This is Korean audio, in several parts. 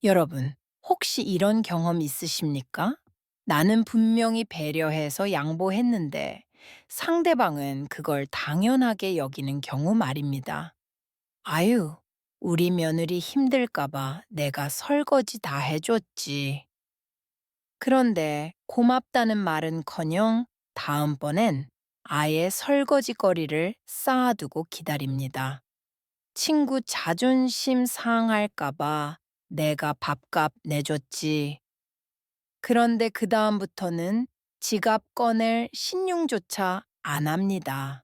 여러분, 혹시 이런 경험 있으십니까? 나는 분명히 배려해서 양보했는데 상대방은 그걸 당연하게 여기는 경우 말입니다. 아유, 우리 며느리 힘들까봐 내가 설거지 다 해줬지. 그런데 고맙다는 말은커녕 다음번엔 아예 설거지거리를 쌓아두고 기다립니다. 친구 자존심 상할까봐 내가 밥값 내줬지. 그런데 그다음부터는 지갑 꺼낼 신용조차 안 합니다.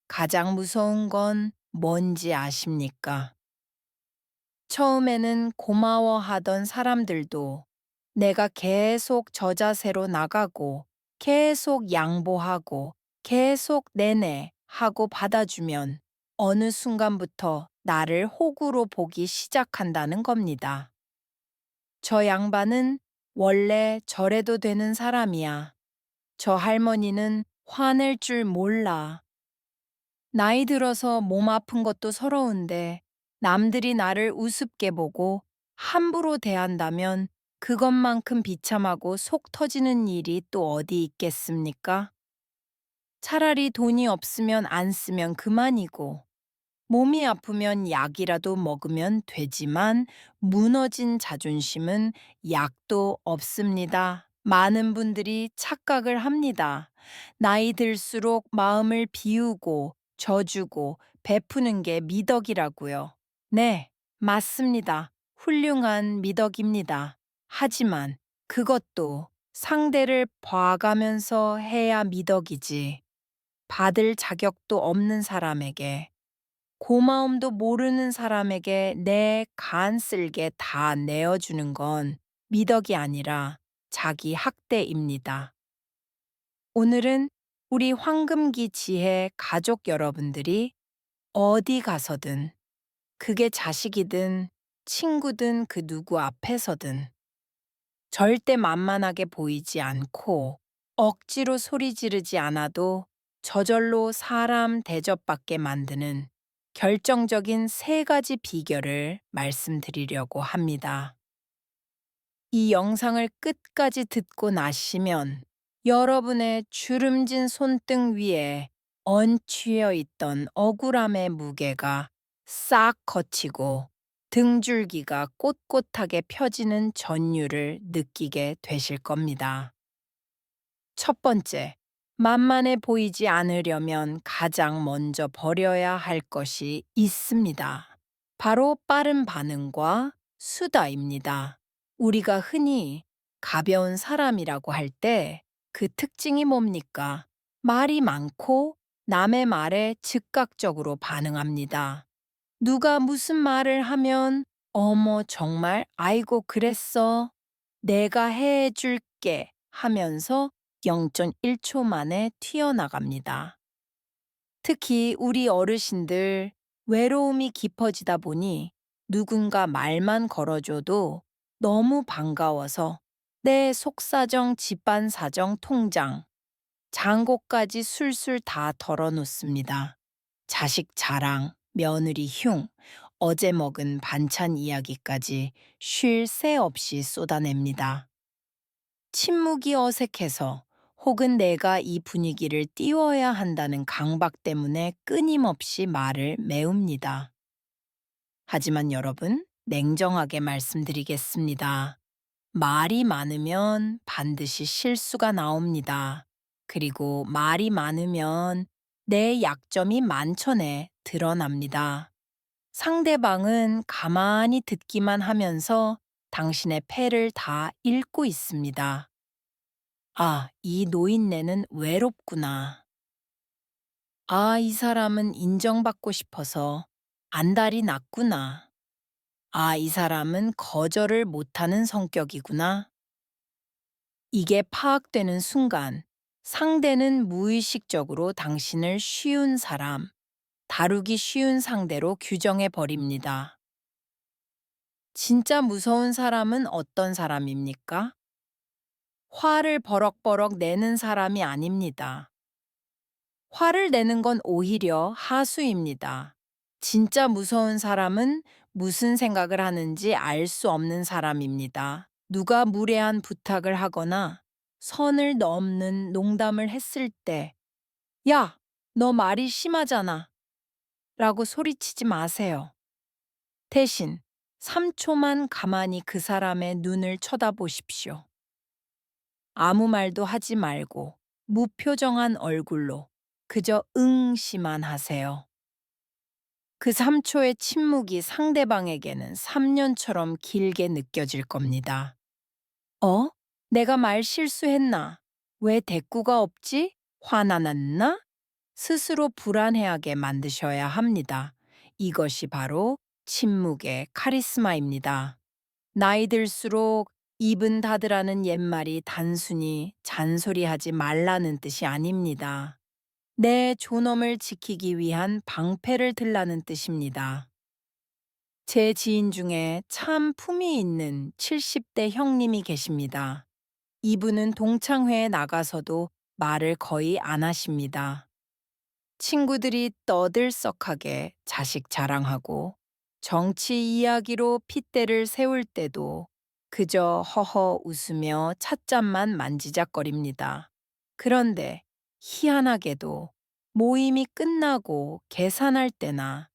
가장 무서운 건 뭔지 아십니까? 처음에는 고마워하던 사람들도 내가 계속 저자세로 나가고 계속 양보하고 계속 내내 하고 받아주면 어느 순간부터 나를 호구로 보기 시작한다는 겁니다. 저 양반은 원래 저래도 되는 사람이야. 저 할머니는 화낼 줄 몰라. 나이 들어서 몸 아픈 것도 서러운데 남들이 나를 우습게 보고 함부로 대한다면 그것만큼 비참하고 속 터지는 일이 또 어디 있겠습니까? 차라리 돈이 없으면 안 쓰면 그만이고 몸이 아프면 약이라도 먹으면 되지만 무너진 자존심은 약도 없습니다. 많은 분들이 착각을 합니다. 나이 들수록 마음을 비우고 져주고 베푸는 게 미덕이라고요. 네, 맞습니다. 훌륭한 미덕입니다. 하지만 그것도 상대를 봐가면서 해야 미덕이지. 받을 자격도 없는 사람에게 고마움도 모르는 사람에게 내 간 쓸게 다 내어주는 건 미덕이 아니라 자기 학대입니다. 오늘은 우리 황금기 지혜 가족 여러분들이 어디 가서든 그게 자식이든 친구든 그 누구 앞에서든 절대 만만하게 보이지 않고 억지로 소리 지르지 않아도 저절로 사람 대접받게 만드는 결정적인 세 가지 비결을 말씀드리려고 합니다. 이 영상을 끝까지 듣고 나시면 여러분의 주름진 손등 위에 얹히어 있던 억울함의 무게가 싹 걷히고 등줄기가 꼿꼿하게 펴지는 전율을 느끼게 되실 겁니다. 첫 번째, 만만해 보이지 않으려면 가장 먼저 버려야 할 것이 있습니다. 바로 빠른 반응과 수다입니다. 우리가 흔히 가벼운 사람이라고 할 때 그 특징이 뭡니까? 말이 많고 남의 말에 즉각적으로 반응합니다. 누가 무슨 말을 하면 어머 정말 아이고 그랬어. 내가 해줄게 하면서 0.1초 만에 튀어나갑니다. 특히 우리 어르신들 외로움이 깊어지다 보니 누군가 말만 걸어줘도 너무 반가워서 내 속사정, 집안사정, 통장, 잔고까지 술술 다 털어놓습니다. 자식 자랑, 며느리 흉, 어제 먹은 반찬 이야기까지 쉴 새 없이 쏟아냅니다. 침묵이 어색해서 혹은 내가 이 분위기를 띄워야 한다는 강박 때문에 끊임없이 말을 메웁니다. 하지만 여러분, 냉정하게 말씀드리겠습니다. 말이 많으면 반드시 실수가 나옵니다. 그리고 말이 많으면 내 약점이 만천에 드러납니다. 상대방은 가만히 듣기만 하면서 당신의 패를 다 읽고 있습니다. 아, 이 노인네는 외롭구나. 아, 이 사람은 인정받고 싶어서 안달이 났구나. 아, 이 사람은 거절을 못하는 성격이구나. 이게 파악되는 순간 상대는 무의식적으로 당신을 쉬운 사람, 다루기 쉬운 상대로 규정해 버립니다. 진짜 무서운 사람은 어떤 사람입니까? 화를 버럭버럭 내는 사람이 아닙니다. 화를 내는 건 오히려 하수입니다. 진짜 무서운 사람은 무슨 생각을 하는지 알 수 없는 사람입니다. 누가 무례한 부탁을 하거나 선을 넘는 농담을 했을 때, 야, 너 말이 심하잖아. 라고 소리치지 마세요. 대신 3초만 가만히 그 사람의 눈을 쳐다보십시오. 아무 말도 하지 말고 무표정한 얼굴로 그저 응시만 하세요. 그 3초의 침묵이 상대방에게는 3년처럼 길게 느껴질 겁니다. 어? 내가 말 실수했나? 왜 대꾸가 없지? 화나 났나? 스스로 불안해하게 만드셔야 합니다. 이것이 바로 침묵의 카리스마입니다. 나이 들수록 입은 닫으라는 옛말이 단순히 잔소리하지 말라는 뜻이 아닙니다. 내 존엄을 지키기 위한 방패를 들라는 뜻입니다. 제 지인 중에 참 품이 있는 70대 형님이 계십니다. 이분은 동창회에 나가서도 말을 거의 안 하십니다. 친구들이 떠들썩하게 자식 자랑하고 정치 이야기로 핏대를 세울 때도 그저 허허 웃으며 찻잔만 만지작거립니다. 그런데 희한하게도 모임이 끝나고 계산할 때나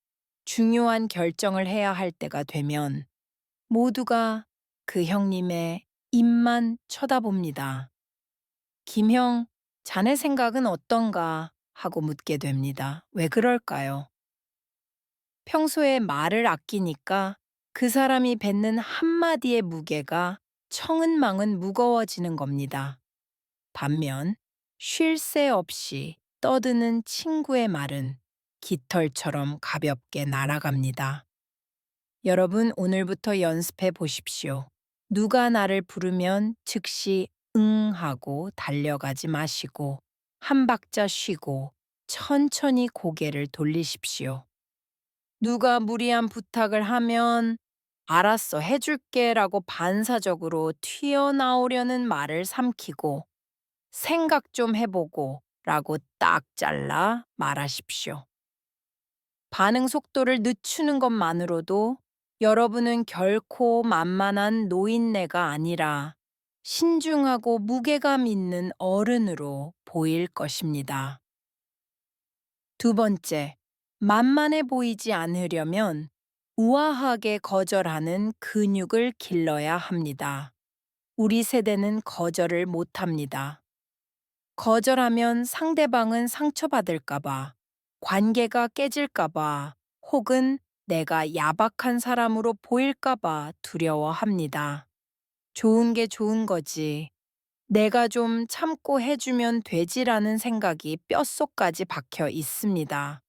중요한 결정을 해야 할 때가 되면 모두가 그 형님의 입만 쳐다봅니다. 김형, 자네 생각은 어떤가? 하고 묻게 됩니다. 왜 그럴까요? 평소에 말을 아끼니까 그 사람이 뱉는 한마디의 무게가 청은망은 무거워지는 겁니다. 반면 쉴 새 없이 떠드는 친구의 말은 깃털처럼 가볍게 날아갑니다. 여러분, 오늘부터 연습해 보십시오. 누가 나를 부르면 즉시 응 하고 달려가지 마시고 한 박자 쉬고 천천히 고개를 돌리십시오. 누가 무리한 부탁을 하면 알았어, 해줄게 라고 반사적으로 튀어나오려는 말을 삼키고 생각 좀 해보고 라고 딱 잘라 말하십시오. 반응 속도를 늦추는 것만으로도 여러분은 결코 만만한 노인네가 아니라 신중하고 무게감 있는 어른으로 보일 것입니다. 두 번째, 만만해 보이지 않으려면 우아하게 거절하는 근육을 길러야 합니다. 우리 세대는 거절을 못합니다. 거절하면 상대방은 상처받을까봐, 관계가 깨질까봐, 혹은 내가 야박한 사람으로 보일까봐 두려워합니다. 좋은 게 좋은 거지. 내가 좀 참고 해주면 되지라는 생각이 뼛속까지 박혀 있습니다.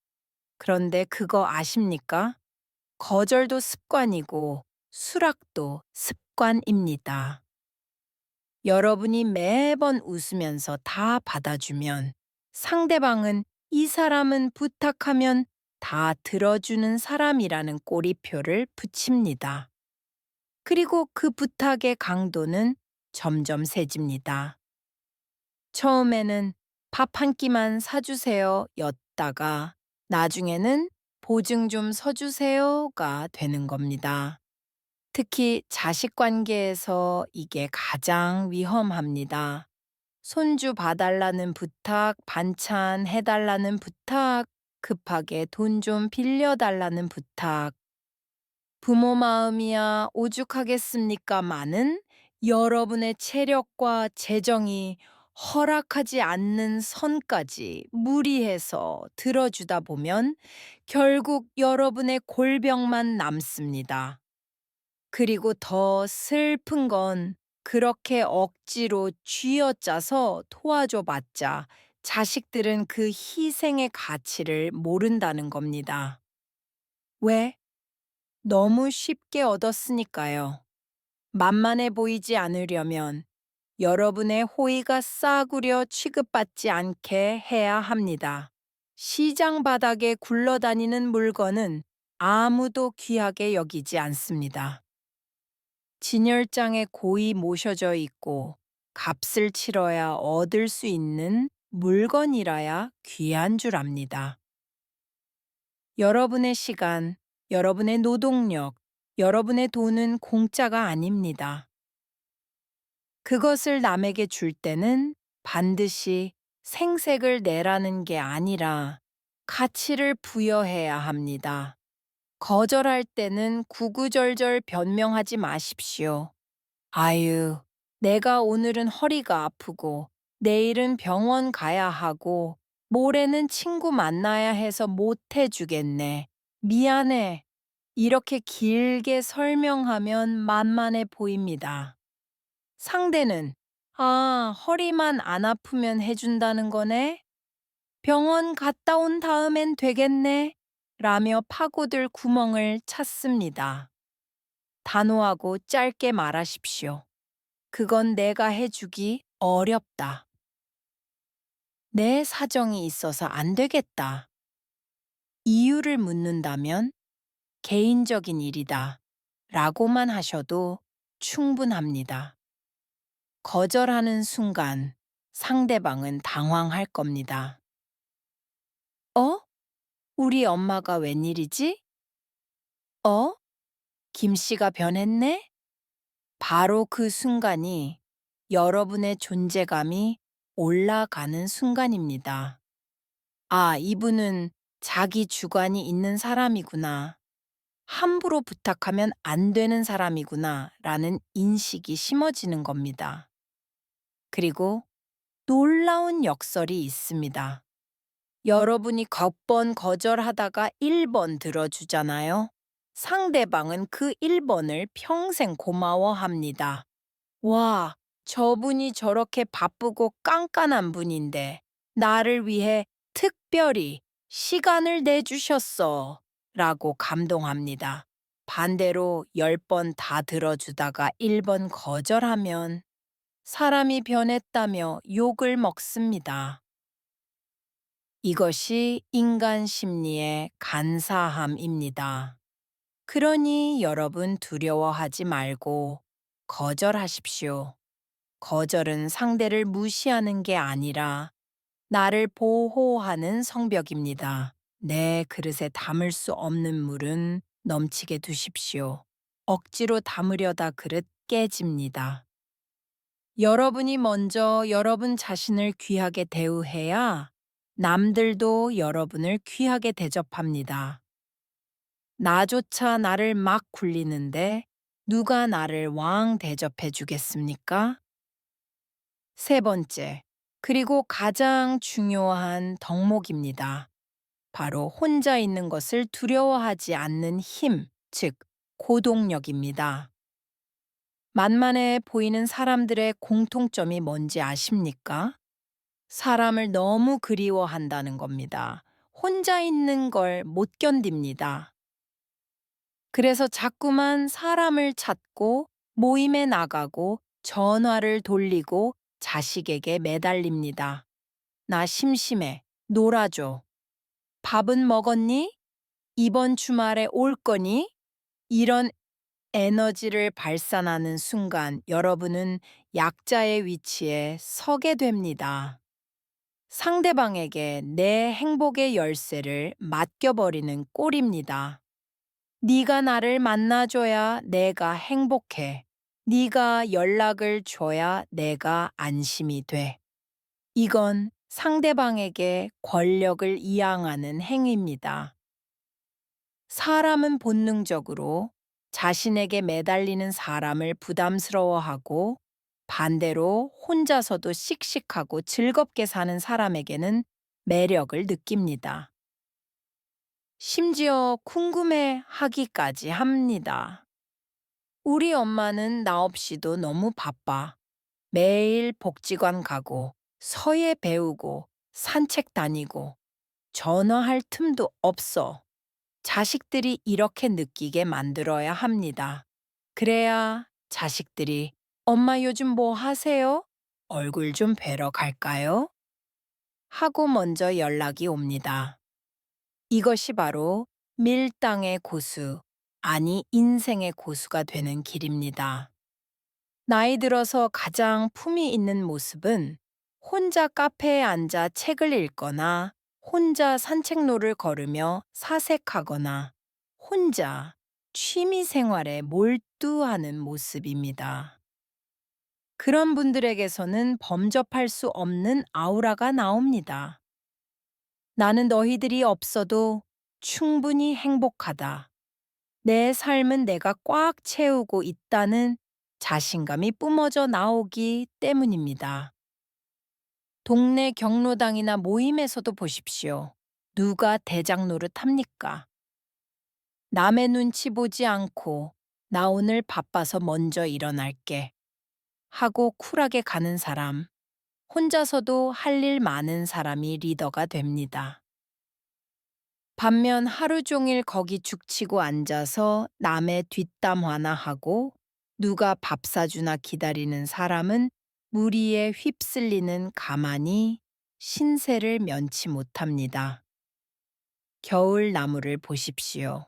그런데 그거 아십니까? 거절도 습관이고 수락도 습관입니다. 여러분이 매번 웃으면서 다 받아주면 상대방은 이 사람은 부탁하면 다 들어주는 사람이라는 꼬리표를 붙입니다. 그리고 그 부탁의 강도는 점점 세집니다. 처음에는 밥 한 끼만 사주세요 였다가 나중에는 보증 좀 서주세요가 되는 겁니다. 특히 자식 관계에서 이게 가장 위험합니다. 손주 봐달라는 부탁, 반찬 해달라는 부탁, 급하게 돈 좀 빌려달라는 부탁. 부모 마음이야 오죽하겠습니까마는 여러분의 체력과 재정이 허락하지 않는 선까지 무리해서 들어주다 보면 결국 여러분의 골병만 남습니다. 그리고 더 슬픈 건 그렇게 억지로 쥐어짜서 도와줘봤자 자식들은 그 희생의 가치를 모른다는 겁니다. 왜? 너무 쉽게 얻었으니까요. 만만해 보이지 않으려면 여러분의 호의가 싸구려 취급받지 않게 해야 합니다. 시장 바닥에 굴러다니는 물건은 아무도 귀하게 여기지 않습니다. 진열장에 고이 모셔져 있고 값을 치러야 얻을 수 있는 물건이라야 귀한 줄 압니다. 여러분의 시간, 여러분의 노동력, 여러분의 돈은 공짜가 아닙니다. 그것을 남에게 줄 때는 반드시 생색을 내라는 게 아니라 가치를 부여해야 합니다. 거절할 때는 구구절절 변명하지 마십시오. 아유, 내가 오늘은 허리가 아프고, 내일은 병원 가야 하고, 모레는 친구 만나야 해서 못 해주겠네. 미안해. 이렇게 길게 설명하면 만만해 보입니다. 상대는, 아, 허리만 안 아프면 해준다는 거네? 병원 갔다 온 다음엔 되겠네? 라며 파고들 구멍을 찾습니다. 단호하고 짧게 말하십시오. 그건 내가 해주기 어렵다. 내 사정이 있어서 안 되겠다. 이유를 묻는다면 개인적인 일이다. 라고만 하셔도 충분합니다. 거절하는 순간 상대방은 당황할 겁니다. 어? 우리 엄마가 웬일이지? 어? 김 씨가 변했네? 바로 그 순간이 여러분의 존재감이 올라가는 순간입니다. 아, 이분은 자기 주관이 있는 사람이구나. 함부로 부탁하면 안 되는 사람이구나. 라는 인식이 심어지는 겁니다. 그리고 놀라운 역설이 있습니다. 여러분이 9번 거절하다가 1번 들어주잖아요. 상대방은 그 1번을 평생 고마워합니다. 와, 저분이 저렇게 바쁘고 깐깐한 분인데 나를 위해 특별히 시간을 내주셨어. 라고 감동합니다. 반대로 10번 다 들어주다가 1번 거절하면 사람이 변했다며 욕을 먹습니다. 이것이 인간 심리의 간사함입니다. 그러니 여러분 두려워하지 말고 거절하십시오. 거절은 상대를 무시하는 게 아니라 나를 보호하는 성벽입니다. 내 그릇에 담을 수 없는 물은 넘치게 두십시오. 억지로 담으려다 그릇 깨집니다. 여러분이 먼저 여러분 자신을 귀하게 대우해야 남들도 여러분을 귀하게 대접합니다. 나조차 나를 막 굴리는데 누가 나를 왕 대접해 주겠습니까? 세 번째, 그리고 가장 중요한 덕목입니다. 바로 혼자 있는 것을 두려워하지 않는 힘, 즉, 고동력입니다. 만만해 보이는 사람들의 공통점이 뭔지 아십니까? 사람을 너무 그리워한다는 겁니다. 혼자 있는 걸 못 견딥니다. 그래서 자꾸만 사람을 찾고 모임에 나가고 전화를 돌리고 자식에게 매달립니다. 나 심심해. 놀아줘. 밥은 먹었니? 이번 주말에 올 거니? 이런 에너지를 발산하는 순간 여러분은 약자의 위치에 서게 됩니다. 상대방에게 내 행복의 열쇠를 맡겨버리는 꼴입니다. 네가 나를 만나줘야 내가 행복해. 네가 연락을 줘야 내가 안심이 돼. 이건 상대방에게 권력을 이양하는 행위입니다. 사람은 본능적으로 자신에게 매달리는 사람을 부담스러워하고 반대로 혼자서도 씩씩하고 즐겁게 사는 사람에게는 매력을 느낍니다. 심지어 궁금해 하기까지 합니다. 우리 엄마는 나 없이도 너무 바빠. 매일 복지관 가고, 서예 배우고, 산책 다니고, 전화할 틈도 없어. 자식들이 이렇게 느끼게 만들어야 합니다. 그래야 자식들이 엄마 요즘 뭐 하세요? 얼굴 좀 뵈러 갈까요? 하고 먼저 연락이 옵니다. 이것이 바로 밀당의 고수, 아니 인생의 고수가 되는 길입니다. 나이 들어서 가장 품이 있는 모습은 혼자 카페에 앉아 책을 읽거나 혼자 산책로를 걸으며 사색하거나 혼자 취미 생활에 몰두하는 모습입니다. 그런 분들에게서는 범접할 수 없는 아우라가 나옵니다. 나는 너희들이 없어도 충분히 행복하다. 내 삶은 내가 꽉 채우고 있다는 자신감이 뿜어져 나오기 때문입니다. 동네 경로당이나 모임에서도 보십시오. 누가 대장 노릇합니까? 남의 눈치 보지 않고 나 오늘 바빠서 먼저 일어날게 하고 쿨하게 가는 사람, 혼자서도 할 일 많은 사람이 리더가 됩니다. 반면 하루 종일 거기 죽치고 앉아서 남의 뒷담화나 하고 누가 밥 사주나 기다리는 사람은 무리에 휩쓸리는 가만히 신세를 면치 못합니다. 겨울 나무를 보십시오.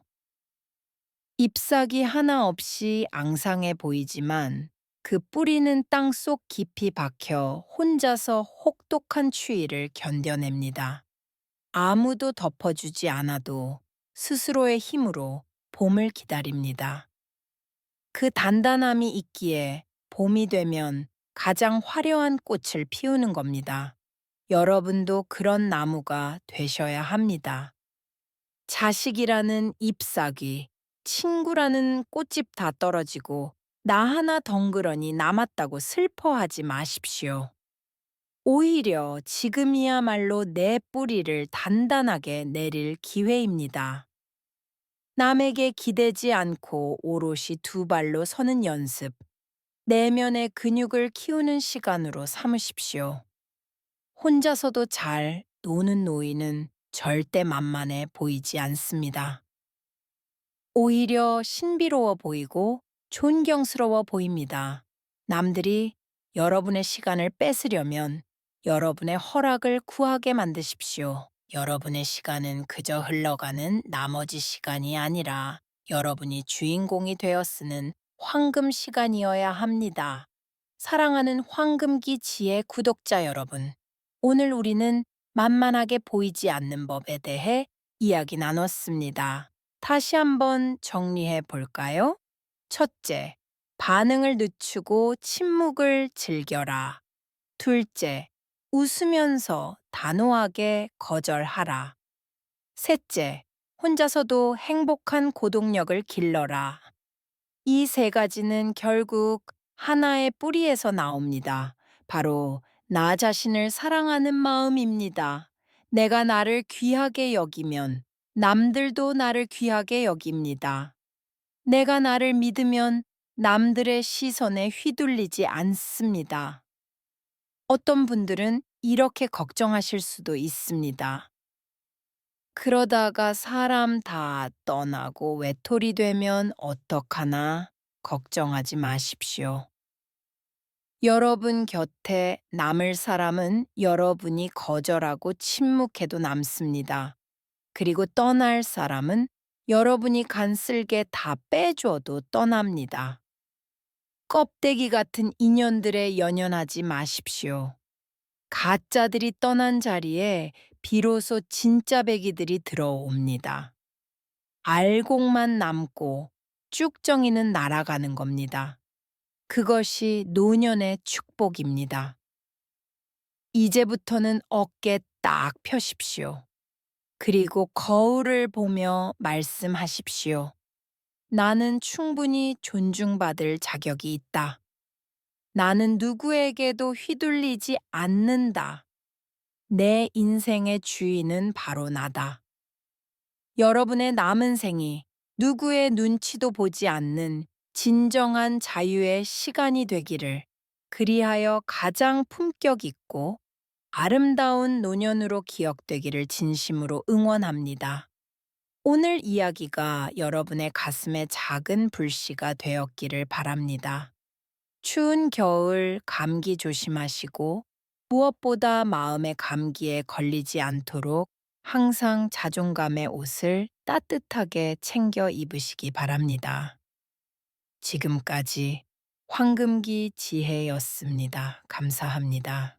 잎사귀 하나 없이 앙상해 보이지만 그 뿌리는 땅속 깊이 박혀 혼자서 혹독한 추위를 견뎌냅니다. 아무도 덮어주지 않아도 스스로의 힘으로 봄을 기다립니다. 그 단단함이 있기에 봄이 되면 가장 화려한 꽃을 피우는 겁니다. 여러분도 그런 나무가 되셔야 합니다. 자식이라는 잎사귀, 친구라는 꽃집 다 떨어지고 나 하나 덩그러니 남았다고 슬퍼하지 마십시오. 오히려 지금이야말로 내 뿌리를 단단하게 내릴 기회입니다. 남에게 기대지 않고 오롯이 두 발로 서는 연습, 내면의 근육을 키우는 시간으로 삼으십시오. 혼자서도 잘 노는 노인은 절대 만만해 보이지 않습니다. 오히려 신비로워 보이고 존경스러워 보입니다. 남들이 여러분의 시간을 뺏으려면 여러분의 허락을 구하게 만드십시오. 여러분의 시간은 그저 흘러가는 나머지 시간이 아니라 여러분이 주인공이 되어 쓰는 황금 시간이어야 합니다. 사랑하는 황금기 지혜 구독자 여러분, 오늘 우리는 만만하게 보이지 않는 법에 대해 이야기 나눴습니다. 다시 한번 정리해 볼까요? 첫째, 반응을 늦추고 침묵을 즐겨라. 둘째, 웃으면서 단호하게 거절하라. 셋째, 혼자서도 행복한 고동력을 길러라. 이 세 가지는 결국 하나의 뿌리에서 나옵니다. 바로 나 자신을 사랑하는 마음입니다. 내가 나를 귀하게 여기면 남들도 나를 귀하게 여깁니다. 내가 나를 믿으면 남들의 시선에 휘둘리지 않습니다. 어떤 분들은 이렇게 걱정하실 수도 있습니다. 그러다가 사람 다 떠나고 외톨이 되면 어떡하나 걱정하지 마십시오. 여러분 곁에 남을 사람은 여러분이 거절하고 침묵해도 남습니다. 그리고 떠날 사람은 여러분이 간쓸게 다 빼줘도 떠납니다. 껍데기 같은 인연들에 연연하지 마십시오. 가짜들이 떠난 자리에 비로소 진짜 배기들이 들어옵니다. 알곡만 남고 쭉정이는 날아가는 겁니다. 그것이 노년의 축복입니다. 이제부터는 어깨 딱 펴십시오. 그리고 거울을 보며 말씀하십시오. 나는 충분히 존중받을 자격이 있다. 나는 누구에게도 휘둘리지 않는다. 내 인생의 주인은 바로 나다. 여러분의 남은 생이 누구의 눈치도 보지 않는 진정한 자유의 시간이 되기를, 그리하여 가장 품격 있고 아름다운 노년으로 기억되기를 진심으로 응원합니다. 오늘 이야기가 여러분의 가슴에 작은 불씨가 되었기를 바랍니다. 추운 겨울 감기 조심하시고 무엇보다 마음의 감기에 걸리지 않도록 항상 자존감의 옷을 따뜻하게 챙겨 입으시기 바랍니다. 지금까지 황금기 지혜였습니다. 감사합니다.